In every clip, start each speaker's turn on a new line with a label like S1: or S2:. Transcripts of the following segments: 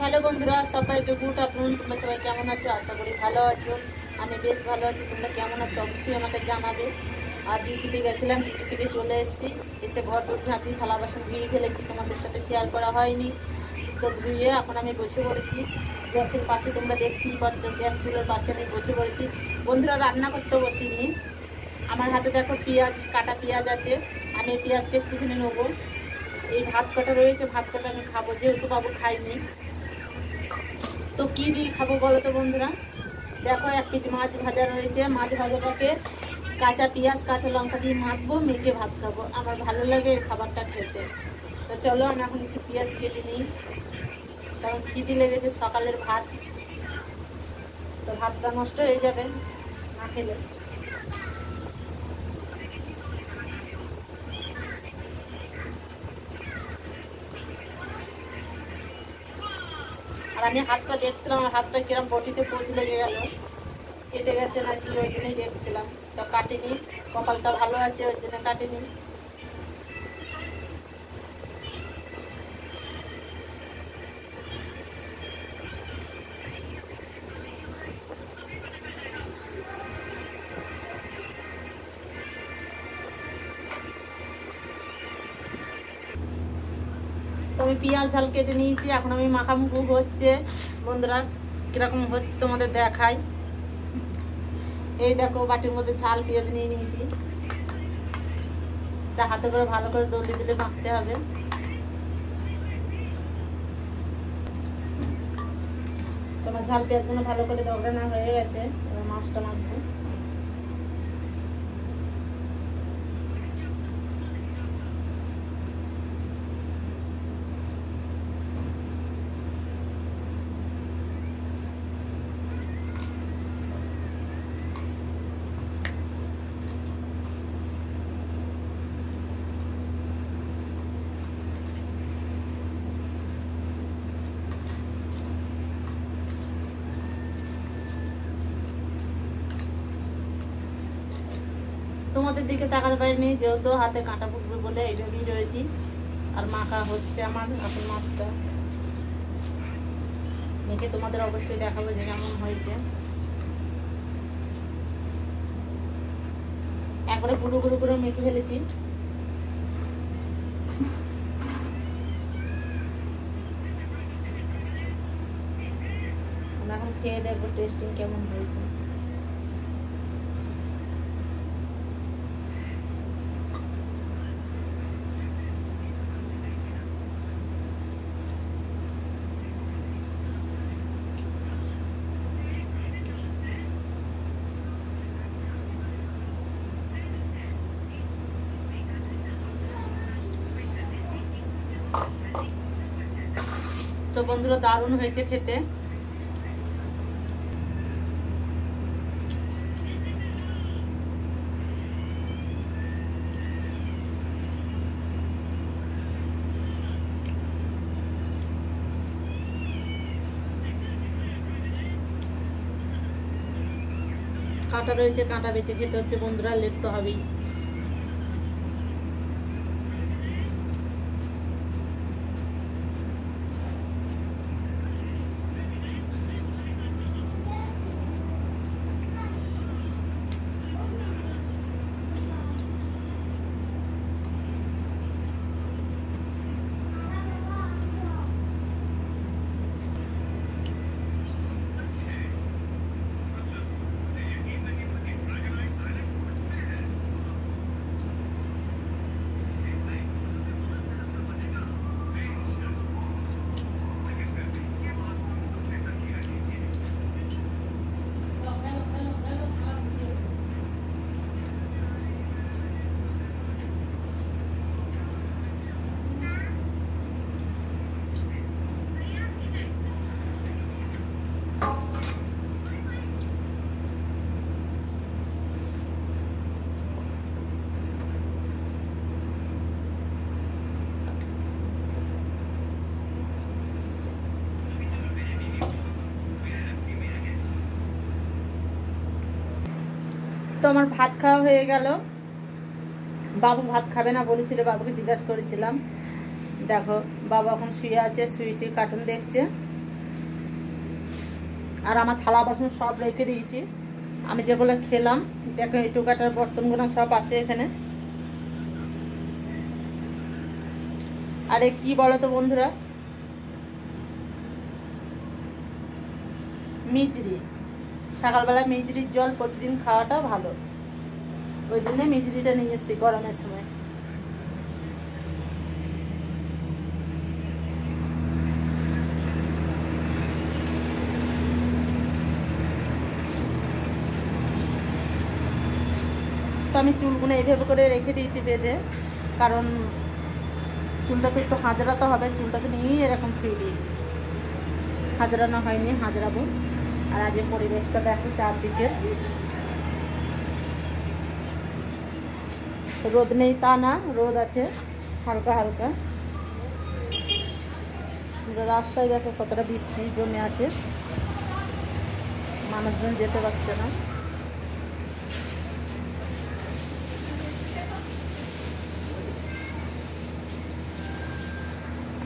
S1: Hello বন্ধুরা, সবাইকে good afternoon. তোমরা সবাই কেমন আছো? আশা করি ভালো আছো। আমি বেশ ভালো আছি। তোমরা কেমন আছো অবশ্যই আমাকে জানাবে। আর ডিউটিতে গেছিলাম, ডিউটি থেকে চলে এসেছি। এসে ঘর দোর ঝাঁটি থালা বাসন ধুয়ে ফেলেছি, তোমাদের সাথে শেয়ার করা হয়নি। তো ধুয়ে এখন আমি বসে পড়েছি গ্যাসের পাশে। তোমরা দেখতেই পাচ্ছ গ্যাস চুলোর পাশে আমি বসে পড়েছি। বন্ধুরা, রান্না করতে বসিনি। আমার হাতে দেখো পেঁয়াজ, কাটা পেঁয়াজ আছে। আমি পেঁয়াজটা একটুখানি নেবো। এই ভাত কটা রয়েছে, ভাত কটা আমি খাবো, যেহেতু বাবু খাইনি। তো কী দিয়ে খাবো বলো তো বন্ধুরা? দেখো 1 কেজি মাছ ভাজা রয়েছে। মাছ ভাজাটাকে কাঁচা পেঁয়াজ কাঁচা লঙ্কা দিয়ে মাখবো, মেখে ভাত খাবো। আমার ভালো লাগে এই খাবারটা খেতে। তো চলো আমি এখন একটু পেঁয়াজ কেটে নিই, কারণ খিদে লেগেছে সকালের ভাত, তো ভাতটা নষ্ট হয়ে যাবে না খেলে। আর আমি হাতটা দেখছিলাম, আমার হাতটা কিরম বটিতে পোজ লেগে গেল, কেটে গেছে না কি, ওই জন্যই দেখছিলাম। তো কাটিনি, কপালটা ভালো আছে ওই জন্য কাটিনি। তো আমি পেঁয়াজ ঝাল কেটে নিয়েছি, এখন আমি মাখামুখু হচ্ছে। বন্ধুরা কীরকম হচ্ছে তোমাদের দেখাই। এই দেখো বাটির মধ্যে ঝাল পেঁয়াজ নিয়ে নিয়েছি। এটা হাতে করে ভালো করে দলি দিলে মাখতে হবে। তোমার ঝাল পেঁয়াজগুলো ভালো করে দোকানা হয়ে গেছে, এবার মাছটা মাখবো। তোমাদের দিকে তাকাতে পারিনি, যেহেতু হাতে কাঁটা ফুটবে বলে এইভাবেই রয়েছি। আর মাখা হচ্ছে আমার এখন মাছটা মেখে তোমাদের অবশ্যই দেখাবো যে কেমন হয়েছে। একবারে গুঁড়ো গুঁড়ো করে মেখে ফেলেছি। আমরা এখন খেয়ে দেখবো টেস্টিং কেমন হয়েছে। তো বন্ধুরা দারুণ হয়েছে খেতে। কাঁটা রয়েছে, কাঁটা বেছে খেতে হচ্ছে বন্ধুরা, লেট তো হবেই। তো আমার ভাত খাওয়া হয়ে গেল। বাবু ভাত খাবে না বলেছিল, বাবুকে জিজ্ঞাসা করেছিলাম। দেখো বাবা এখন শুয়ে আছে, শুয়ে কার্টুন দেখছে। আর আমার থালা বাসন সব রেখে দিয়েছি, আমি যেগুলো খেলাম। দেখো এই টোকাটার বর্তনগুলো সব আছে এখানে। আরে কি বলো তো বন্ধুরা, মিজরি, সকালবেলা মিজরির জল প্রতিদিন খাওয়াটা ভালো, ওই জন্য মিজরিটা নিয়ে এসছি গরমের সময়। তো আমি চুলগুলো এইভাবে করে রেখে দিয়েছি বেঁধে, কারণ চুলটাকে একটু হাজরাতে হবে, চুলটাকে নিয়েই এরকম ফিরে দিয়েছি, হাজরানো হয়নি, হাজরাবো। আর আজকে পরিবেশটা দেখো চারদিকে, রোদ নেই তা না, রোদ আছে হালকা হালকা। রাস্তায় দেখো কতটা বৃষ্টি জমে আছে, মানুষজন যেতে পারছে না।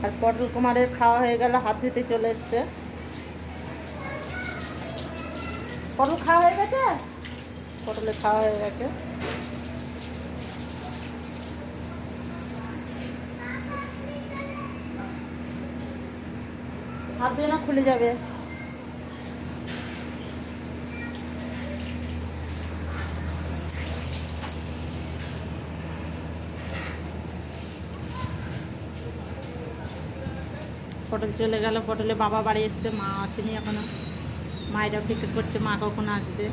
S1: আর পটল কুমারের খাওয়া হয়ে গেল, হাত ধুতে চলে এসছে। পটল খাওয়া হয়ে গেছে, পটলে খাওয়া হয়ে গেছে। হাত ধুয়ে না খুলে যাবে। পটল চলে গেল, পটলে বাবা বাড়ি এসছে, মা আসেনি এখনো, মায়ের অপেক্ষা করছে মা কখন আসবে।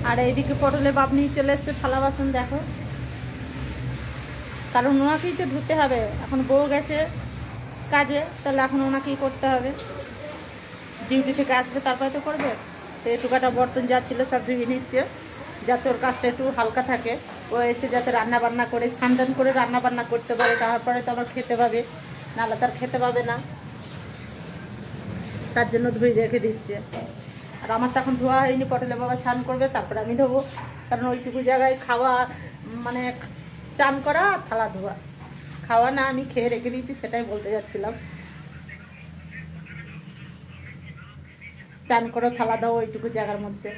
S1: আর এইদিকে পটলে বাপ নিয়ে চলে এসছে থালা বাসন দেখো, কারণ ওনাকেই তো ধুতে হবে, এখন বউ গেছে কাজে, তাহলে এখন ওনাকেই করতে হবে, ডিউটি থেকে আসবে তারপরে তো করবে। তো এই টুকাটা বর্তন যা ছিল সব ধুয়ে নিচ্ছে, যাতে ওর কাজটা একটু হালকা থাকে, ও এসে যাতে রান্না বান্না করে ছান করে রান্না বান্না করতে পারে, তারপরে তো আবার খেতে পাবে, নাহলে তার খেতে পাবে না, তার জন্য ধুয়ে রেখে দিচ্ছে। আর আমার তো এখন ধোয়া হয়নি, পটলে বাবা স্নান করবে তারপরে আমি ধোবো, কারণ ওইটুকু জায়গায় খাওয়া মানে চান করা আর থালা ধোয়া, খাওয়া না আমি খেয়ে রেখে দিয়েছি, সেটাই বলতে যাচ্ছিলাম। চান করো থালা দাও ওইটুকু জায়গার মধ্যে।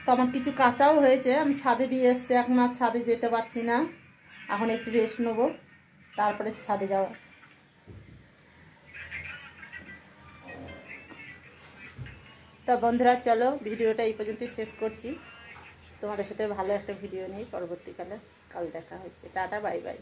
S1: তো আমার কিছু কাঁচাও হয়েছে, আমি ছাদে দিয়ে এসছি, এখন আর ছাদে যেতে পারছি না, এখন একটু রেস্ট নেবো, তারপরে ছাদে যাওয়া। তো বন্ধুরা চলো ভিডিওটা এই পর্যন্তই শেষ করছি, তোমাদের সাথে ভালো একটা ভিডিও নিয়ে পরবর্তীকালে কাল দেখা হচ্ছে। Tata, bye bye.